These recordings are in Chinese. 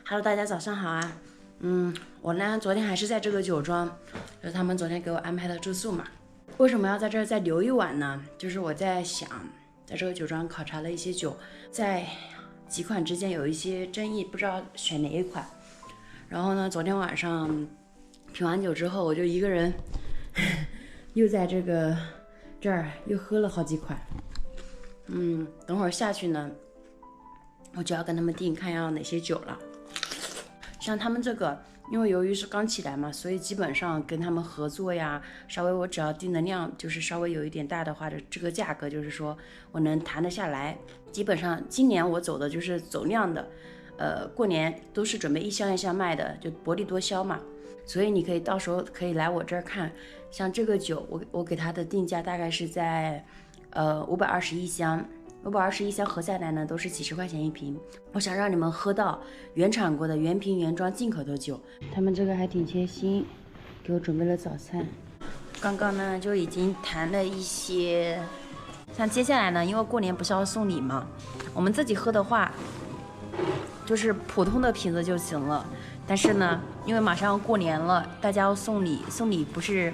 Hello， 大家早上好啊。我呢昨天还是在这个酒庄，就是他们昨天给我安排的住宿嘛。为什么要在这儿再留一晚呢？就是我在想，在这个酒庄考察了一些酒，在几款之间有一些争议，不知道选哪一款。然后呢，昨天晚上品完酒之后，我就一个人又在这儿又喝了好几款。等会儿下去呢，我就要跟他们订看要哪些酒了。像他们这个，因为由于是刚起来嘛，所以基本上跟他们合作呀，稍微我只要订的量就是稍微有一点大的话，这个价格就是说我能谈得下来。基本上今年我走的就是走量的，过年都是准备一箱一箱卖的，就薄利多销嘛。所以你可以到时候可以来我这儿看，像这个酒，我给它的定价大概是在521箱。521箱合下来呢，都是几十块钱一瓶。我想让你们喝到原产过的原瓶原装进口的酒。他们这个还挺贴心，给我准备了早餐。刚刚呢就已经谈了一些，像接下来呢，因为过年不是要送礼嘛，我们自己喝的话，就是普通的瓶子就行了。但是呢，因为马上要过年了，大家要送礼，送礼不是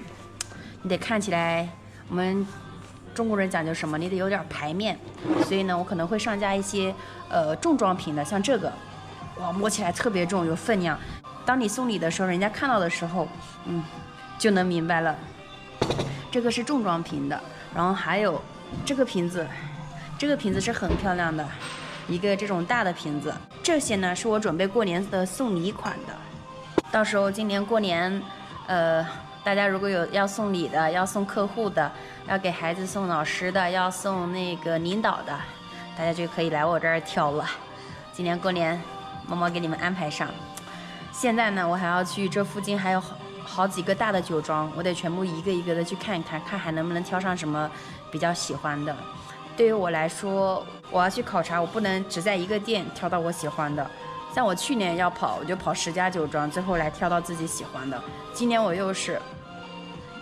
你得看起来我们中国人讲究什么？你得有点牌面，所以呢，我可能会上架一些重装瓶的，像这个，哇，摸起来特别重，有分量。当你送礼的时候，人家看到的时候，就能明白了。这个是重装瓶的，然后还有这个瓶子，这个瓶子是很漂亮的，一个这种大的瓶子。这些呢是我准备过年的送礼款的，到时候今年过年，大家如果有要送礼的，要送客户的，要给孩子送老师的，要送那个领导的，大家就可以来我这儿挑了。今年过年，猫猫给你们安排上。现在呢，我还要去这附近还有好几个大的酒庄，我得全部一个一个的去看一看，看还能不能挑上什么比较喜欢的。对于我来说，我要去考察，我不能只在一个店挑到我喜欢的。像我去年要跑，我就跑10家酒庄，最后来挑到自己喜欢的。今年我又是，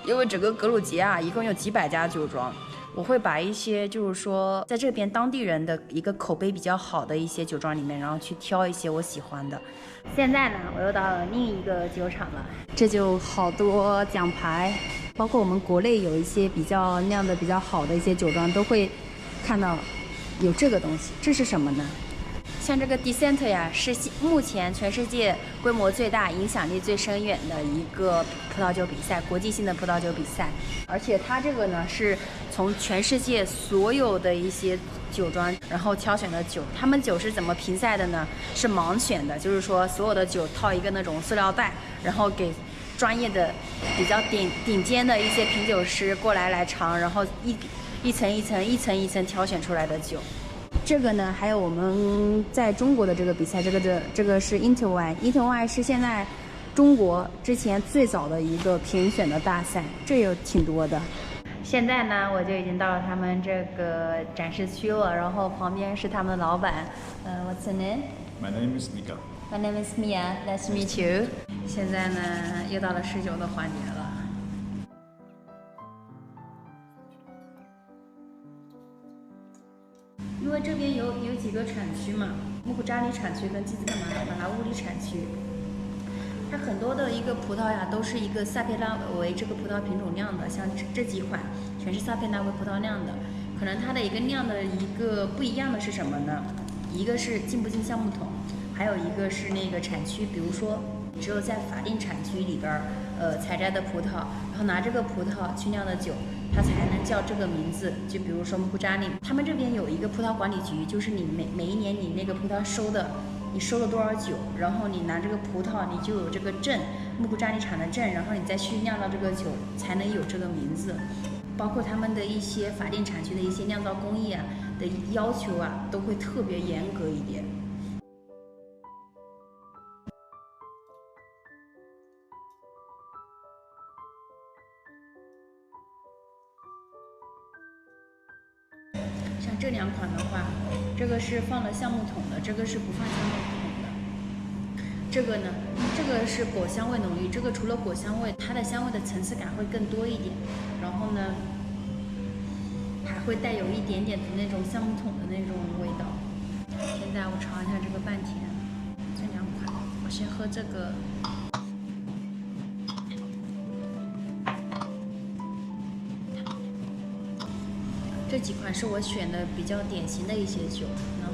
因为整个格鲁吉亚一共有几百家酒庄，我会把一些就是说在这边当地人的一个口碑比较好的一些酒庄里面，然后去挑一些我喜欢的。现在呢，我又到了另一个酒厂了，这就好多奖牌，包括我们国内有一些比较酿的比较好的一些酒庄都会看到有这个东西。这是什么呢？像这个 Descent 呀，是目前全世界规模最大、影响力最深远的一个葡萄酒比赛，国际性的葡萄酒比赛。而且它这个呢，是从全世界所有的一些酒庄，然后挑选的酒。他们酒是怎么评赛的呢？是盲选的，就是说所有的酒套一个那种塑料袋，然后给专业的、比较顶尖的一些品酒师过来尝，然后一层一层挑选出来的酒。这个呢，还有我们在中国的这个比赛，这个是 Interwine 是现在中国之前最早的一个评选的大赛，这有挺多的。现在呢，我就已经到了他们这个展示区了，然后旁边是他们的老板。What's your name? My name is Nika. My name is Mia. Nice to meet you. 现在呢，又到了试酒的环节了。因为这边有几个产区嘛，穆库扎里产区跟基兹克马拉乌里产区，它很多的一个葡萄呀，都是一个萨佩拉维这个葡萄品种酿的，像这几款全是萨佩拉维葡萄酿的。可能它的一个酿的一个不一样的是什么呢？一个是进不进橡木桶，还有一个是那个产区，比如说只有在法定产区里边采摘的葡萄，然后拿这个葡萄去酿的酒，它才能叫这个名字。就比如说穆库扎里，他们这边有一个葡萄管理局，就是你每一年你那个葡萄你收了多少酒，然后你拿这个葡萄，你就有这个证，穆库扎里产的证，然后你再去酿造这个酒，才能有这个名字。包括他们的一些法定产区的一些酿造工艺啊的要求啊，都会特别严格一点。像这两款的话，这个是放了橡木桶的，这个是不放橡木桶的。这个呢，这个是果香味浓郁，这个除了果香味，它的香味的层次感会更多一点。然后呢，还会带有一点点的那种橡木桶的那种味道。现在我尝一下这个半甜，这两款。先喝这个。这几款是我选的比较典型的一些酒，然后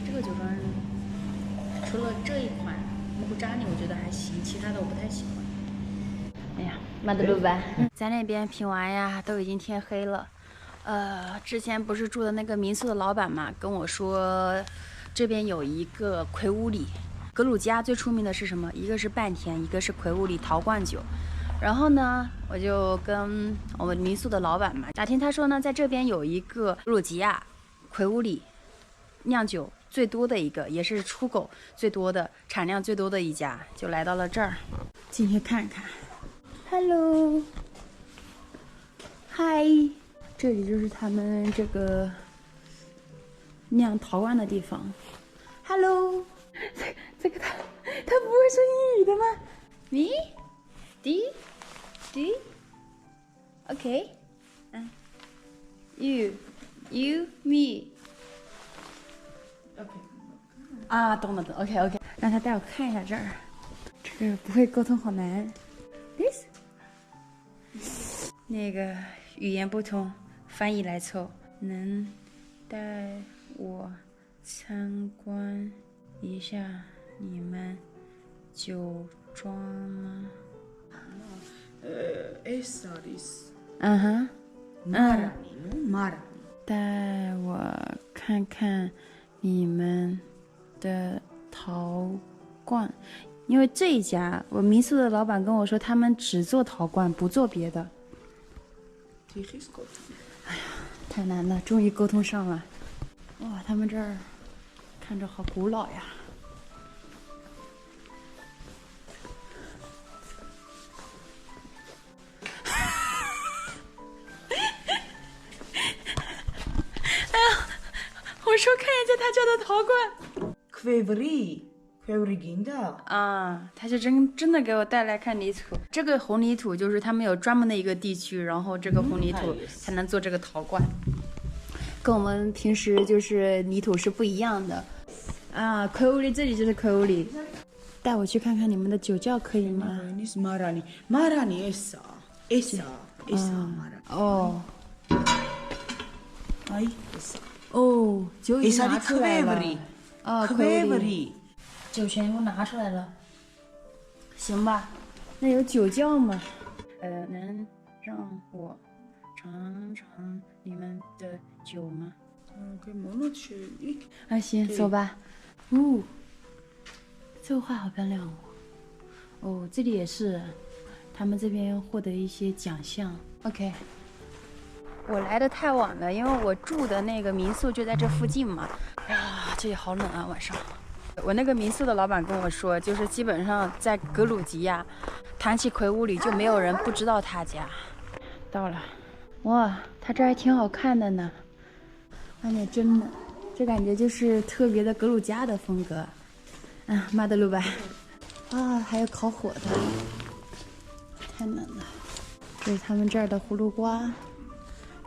这个酒庄除了这一款木库扎尼我觉得还行，其他的我不太喜欢。哎呀，马德鲁吧，在那边品完呀，都已经天黑了。之前不是住的那个民宿的老板嘛，跟我说这边有一个魁梧里。格鲁吉亚最出名的是什么？一个是半田，一个是魁梧里陶罐酒。然后呢，我就跟我们民宿的老板嘛打听，他说呢，在这边有一个格鲁吉亚魁梧里酿酒最多的一个，也是出口最多的、产量最多的一家，就来到了这儿，进去看看。Hello， 嗨，这里就是他们这个酿陶罐的地方。Hello， 这个他不会说英语的吗？Me？D OK， you me OK， 啊，懂了，OK， 让他带我看一下这儿，这个不会沟通好难。This 那个语言不通，翻译来凑，能带我参观一下你们酒庄吗？essa this 嗯哼， Marani, no Marani。带我看看你们的陶罐，因为这一家我民宿的老板跟我说，他们只做陶罐，不做别的。哎呀，太难了，终于沟通上了。哇，他们这儿看着好古老呀。我说看一下他家的陶罐 Kvevri，Kvevri-Ginda。啊，他就真的给我带来看泥土。这个红泥土就是他们有专门的一个地区，然后这个红泥土才能做这个陶罐，跟我们平时就是泥土是不一样的。啊，魁梧里这里就是魁梧里，带我去看看你们的酒窖可以吗？ Marani essa Marani。哦，哎，essa。哦，酒已经拿出来了。啊，魁梧里， Kvevri。酒全部拿出来了，行吧？那有酒窖吗？能让我尝尝你们的酒吗？啊，行，走吧。哦，这个画好漂亮哦。哦，这里也是，他们这边获得一些奖项。OK。我来的太晚了，因为我住的那个民宿就在这附近嘛。哎呀，这里好冷啊，晚上。我那个民宿的老板跟我说，就是基本上在格鲁吉亚，谈起魁梧里就没有人不知道他家。到了，哇，他这还挺好看的呢，外面真的，这感觉就是特别的格鲁吉亚的风格。马德鲁吧。啊，还有烤火的，太冷了。这是他们这儿的葫芦瓜。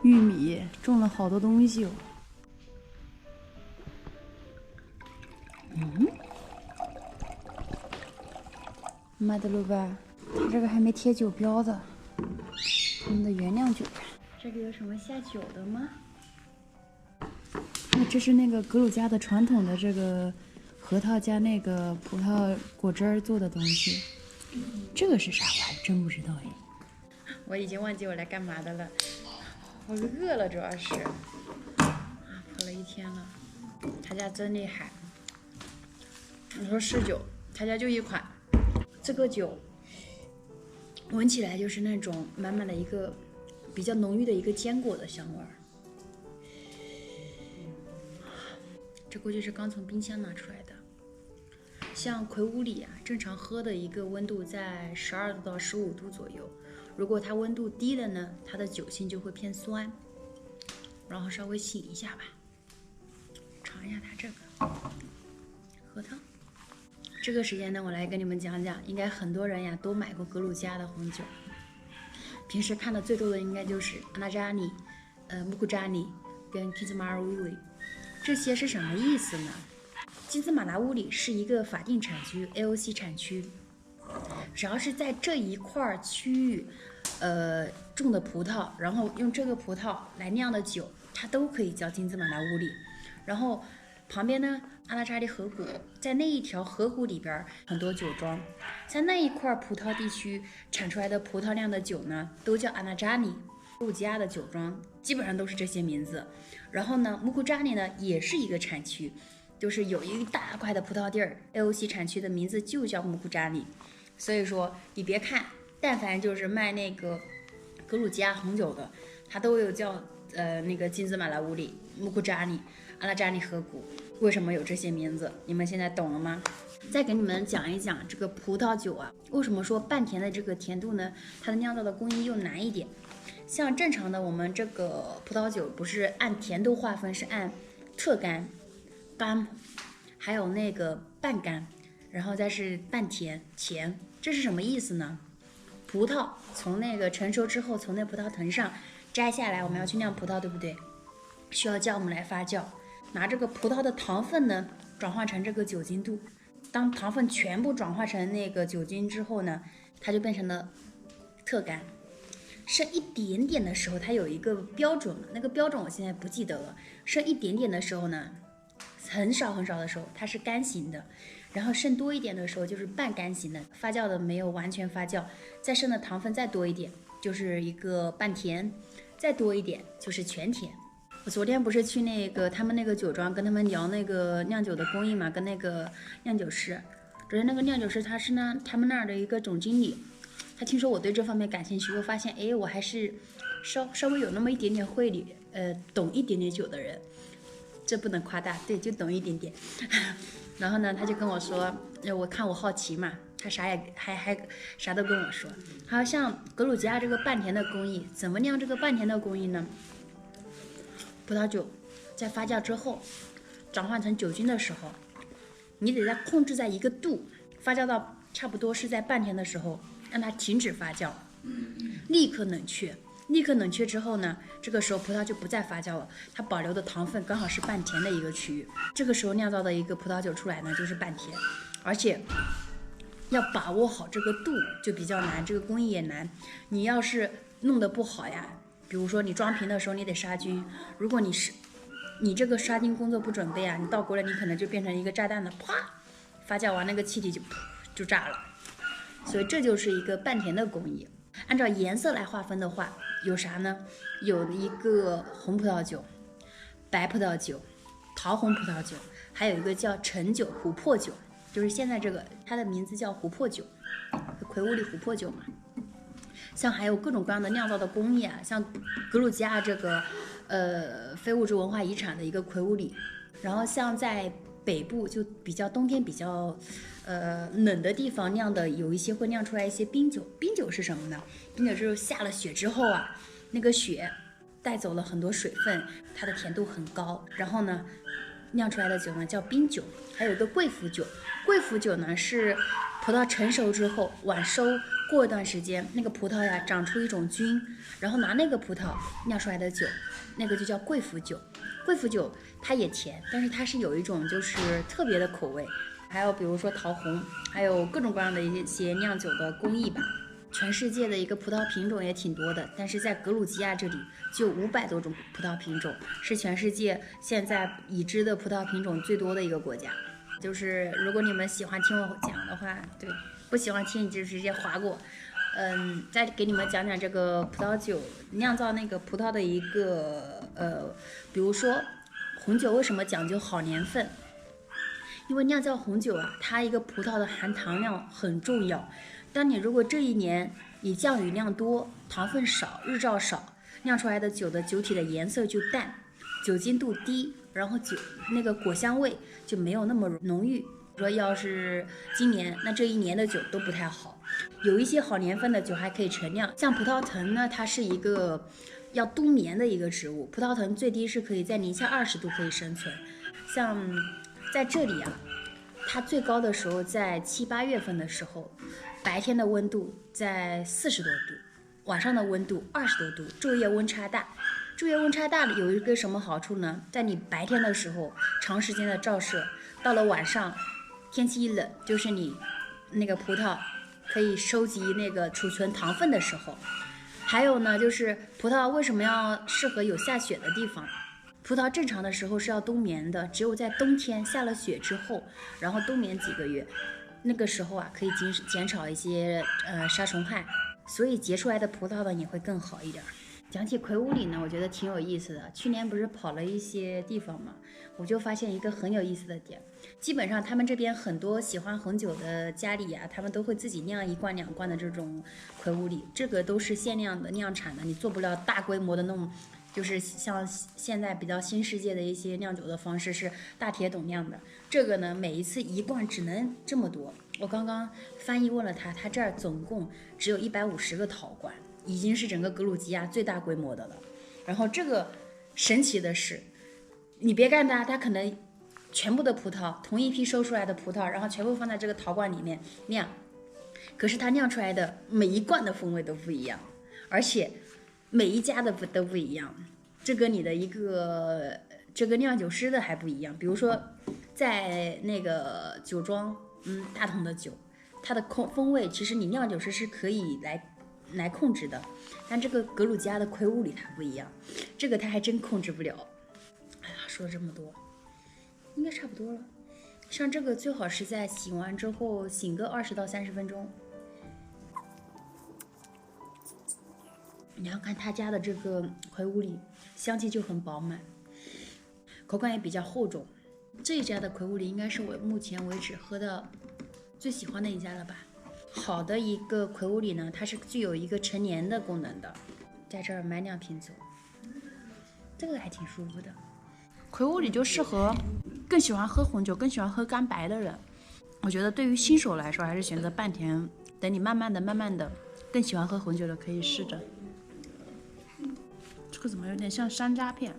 玉米种了好多东西哦。马德鲁吧，他这个还没贴酒标的，他们的原酿酒呀。这里有什么下酒的吗？这是那个格鲁吉亚的传统的这个核桃加那个葡萄果汁儿做的东西。这个是啥？我还真不知道哎。我已经忘记我来干嘛的了。我饿了，主要是跑了一天了。他家真厉害。你说试酒，他家就一款，这个酒闻起来就是那种满满的一个比较浓郁的一个坚果的香味儿。这估计是刚从冰箱拿出来的。像魁梧里啊，正常喝的一个温度在12度到15度左右。如果它温度低了呢，它的酒性就会偏酸，然后稍微醒一下吧。尝一下它这个核桃。这个时间呢，我来跟你们讲讲，应该很多人呀都买过格鲁吉亚的红酒。平时看的最多的应该就是阿纳扎尼、木库扎尼跟 Kizmarouli， 这些是什么意思呢？金兹马拉乌里是一个法定产区 AOC 产区，只要是在这一块区域，种的葡萄，然后用这个葡萄来酿的酒，它都可以叫金兹马拉乌里。然后旁边呢，阿拉扎里河谷，在那一条河谷里边很多酒庄，在那一块葡萄地区产出来的葡萄酿的酒呢，都叫阿纳扎尼。格鲁吉亚的酒庄基本上都是这些名字。然后呢，穆库扎尼呢也是一个产区，就是有一大块的葡萄地儿 ，AOC 产区的名字就叫穆库扎尼。所以说，你别看，但凡就是卖那个格鲁吉亚红酒的，它都有叫那个金兹马拉乌里、穆库扎尼、阿拉扎尼河谷。为什么有这些名字？你们现在懂了吗？再给你们讲一讲这个葡萄酒啊，为什么说半甜的这个甜度呢？它的酿造的工艺又难一点。像正常的我们这个葡萄酒不是按甜度划分，是按特干、干，还有那个半干，然后再是半甜、甜。这是什么意思呢？葡萄从那个成熟之后，从那葡萄藤上摘下来，我们要去酿葡萄，对不对？需要酵母来发酵，拿这个葡萄的糖分呢转化成这个酒精度。当糖分全部转化成那个酒精之后呢，它就变成了特干。剩一点点的时候，它有一个标准，那个标准我现在不记得了。剩一点点的时候呢，很少很少的时候，它是干型的，然后剩多一点的时候就是半干型的，发酵的没有完全发酵，再剩的糖分再多一点，就是一个半甜，再多一点就是全甜。我昨天不是去那个他们那个酒庄跟他们聊那个酿酒的工艺嘛，跟那个酿酒师。昨天那个酿酒师他是他们那儿的一个总经理，他听说我对这方面感兴趣，又发现哎，我还是稍微有那么一点点会理，懂一点点酒的人，这不能夸大，对，就懂一点点。然后呢，他就跟我说，我看我好奇嘛，他啥也还啥都跟我说。还有像格鲁吉亚这个半甜的工艺，怎么酿这个半甜的工艺呢？葡萄酒在发酵之后转换成酒精的时候，你得在控制在一个度，发酵到差不多是在半甜的时候，让它停止发酵，立刻冷却。立刻冷却之后呢，这个时候葡萄就不再发酵了，它保留的糖分刚好是半甜的一个区域。这个时候酿造的一个葡萄酒出来呢，就是半甜，而且要把握好这个度就比较难，这个工艺也难。你要是弄得不好呀，比如说你装瓶的时候你得杀菌，如果你这个杀菌工作不准备啊，你倒过来你可能就变成一个炸弹了，啪，发酵完那个气体就炸了。所以这就是一个半甜的工艺。按照颜色来划分的话，有啥呢？有一个红葡萄酒、白葡萄酒、桃红葡萄酒，还有一个叫橙酒、琥珀酒，就是现在这个它的名字叫琥珀酒，魁梧里琥珀酒嘛。像还有各种各样的酿造的工艺啊，像格鲁吉亚这个非物质文化遗产的一个魁梧里，然后像在北部就比较冬天比较冷的地方酿的，有一些会酿出来一些冰酒。冰酒是什么呢？冰酒就是下了雪之后啊，那个雪带走了很多水分，它的甜度很高，然后呢酿出来的酒呢叫冰酒。还有一个贵腐酒，贵腐酒呢是葡萄成熟之后晚收，过一段时间那个葡萄呀长出一种菌，然后拿那个葡萄酿出来的酒，那个就叫贵腐酒。贵腐酒它也甜，但是它是有一种就是特别的口味。还有比如说桃红，还有各种各样的一些酿酒的工艺吧。全世界的一个葡萄品种也挺多的，但是在格鲁吉亚这里就500多种葡萄品种，是全世界现在已知的葡萄品种最多的一个国家。就是如果你们喜欢听我讲的话，对，不喜欢听你就直接划过。再给你们讲讲这个葡萄酒酿造那个葡萄的一个比如说红酒为什么讲究好年份？因为酿造红酒啊，它一个葡萄的含糖量很重要。当你如果这一年你降雨量多，糖分少，日照少，酿出来的酒的酒体的颜色就淡，酒精度低，然后那个果香味就没有那么浓郁。说要是今年，那这一年的酒都不太好。有一些好年份的酒还可以陈酿，像葡萄藤呢，它是一个要冬眠的一个植物，葡萄藤最低是可以在零下20度可以生存。像在这里啊，它最高的时候在7、8月份的时候，白天的温度在40多度，晚上的温度20多度，昼夜温差大。昼夜温差大的有一个什么好处呢？在你白天的时候长时间的照射，到了晚上天气一冷，就是你那个葡萄可以收集那个储存糖分的时候。还有呢，就是葡萄为什么要适合有下雪的地方？葡萄正常的时候是要冬眠的，只有在冬天下了雪之后，然后冬眠几个月，那个时候啊可以减少一些杀虫害，所以结出来的葡萄呢也会更好一点。讲起魁梧里呢，我觉得挺有意思的。去年不是跑了一些地方嘛，我就发现一个很有意思的点。基本上他们这边很多喜欢红酒的家里啊，他们都会自己酿1罐2罐的这种魁梧里，这个都是限量的酿产的，你做不了大规模的那种，就是像现在比较新世界的一些酿酒的方式是大铁桶酿的。这个呢，每一次1罐只能这么多。我刚刚翻译问了他，他这儿总共只有150个陶罐。已经是整个格鲁吉亚最大规模的了。然后这个神奇的是，你别看它可能全部的葡萄同一批收出来的葡萄，然后全部放在这个陶罐里面酿，可是它酿出来的每一罐的风味都不一样，而且每一家的都不一样。这跟你的这个酿酒师的还不一样。比如说在那个酒庄，大桶的酒，它的风味其实你酿酒师是可以来控制的，但这个格鲁吉亚的魁梧里它不一样，这个它还真控制不了。哎呀，说了这么多，应该差不多了。像这个最好是在醒完之后醒个20到30分钟。你要看他家的这个魁梧里，香气就很饱满，口感也比较厚重。这一家的魁梧里应该是我目前为止喝的最喜欢的一家了吧。好的一个魁梧里呢，它是具有一个陈年的功能的，在这儿买2瓶走，这个还挺舒服的。魁梧里就适合更喜欢喝红酒、更喜欢喝干白的人。我觉得对于新手来说，还是选择半甜。等你慢慢的更喜欢喝红酒的，可以试着。这个怎么有点像山楂片？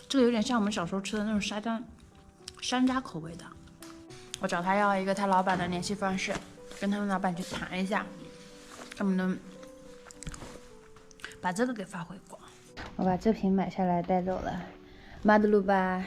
这个有点像我们小时候吃的那种山楂口味的。我找他要一个他老板的联系方式，跟他们老板去谈一下，他们能把这个给发回国。我把这瓶买下来带走了，马德鲁巴。